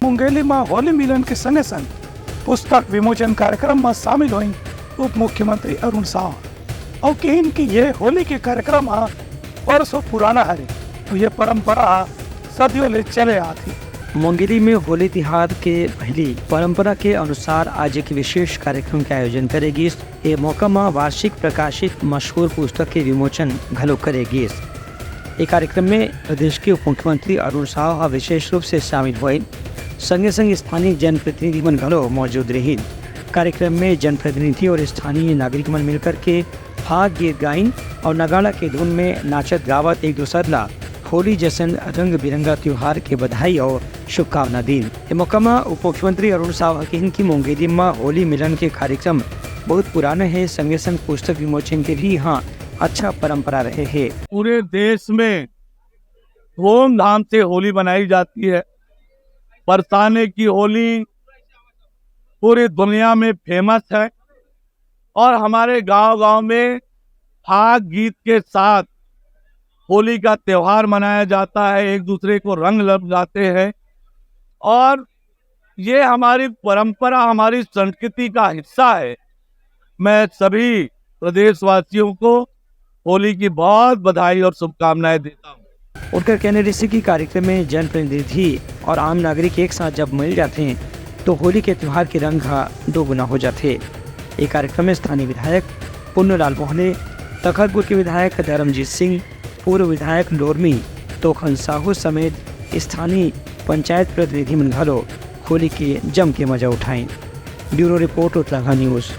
मुंगेली में होली मिलन के संगे संग पुस्तक विमोचन कार्यक्रम में शामिल हुई उप मुख्यमंत्री अरुण साव और कहन कि ये होली के कार्यक्रम वर्षों पुराना है, तो ये परंपरा सदियों ले चले आती। मुंगेली में होली त्योहार के पहली परंपरा के अनुसार आज एक विशेष कार्यक्रम के आयोजन करेगी। ये मौका में वार्षिक प्रकाशित मशहूर पुस्तक के विमोचन घलो करेगी। ये कार्यक्रम में प्रदेश के उप मुख्यमंत्री अरुण साव विशेष रूप से शामिल हुए, संगे संग स्थानीय जनप्रतिनिधि मन घलो मौजूद रही। कार्यक्रम में जनप्रतिनिधि और स्थानीय नागरिक मन मिलकर के फाग गीत गाइन और नगाड़ा के धुन में नाचत गावत एक दूसर ला होली जैसन रंग बिरंगा त्योहार के बधाई और शुभकामना दी। ये मौका में उप मुख्यमंत्री अरुण साव कहन की मुंगेली में होली मिलन के कार्यक्रम बहुत पुराने हैं, संगे संग पुस्तक विमोचन के भी यहाँ अच्छा परंपरा रहे हैं। पूरे देश में धूमधाम से होली मनाई जाती है। बरसाने की होली पूरी दुनिया में फेमस है और हमारे गांव-गांव में फाग गीत के साथ होली का त्योहार मनाया जाता है, एक दूसरे को रंग लगाते हैं और ये हमारी परंपरा, हमारी संस्कृति का हिस्सा है। मैं सभी प्रदेशवासियों को होली की बहुत बधाई और शुभकामनाएं देता हूँ। उनका कहने जैसे कि कार्यक्रम में जनप्रतिनिधि और आम नागरिक एक साथ जब मिल जाते हैं तो होली के त्योहार के रंग दोगुना हो जाते। ये कार्यक्रम में स्थानीय विधायक पुन्नलाल मोहने, तखतपुर के विधायक धर्मजीत सिंह, पूर्व विधायक नोरमी तोखन साहू समेत स्थानीय पंचायत प्रतिनिधि मन घलो होली के जम के मजा उठाएं। Bureau report Uttarakhand news.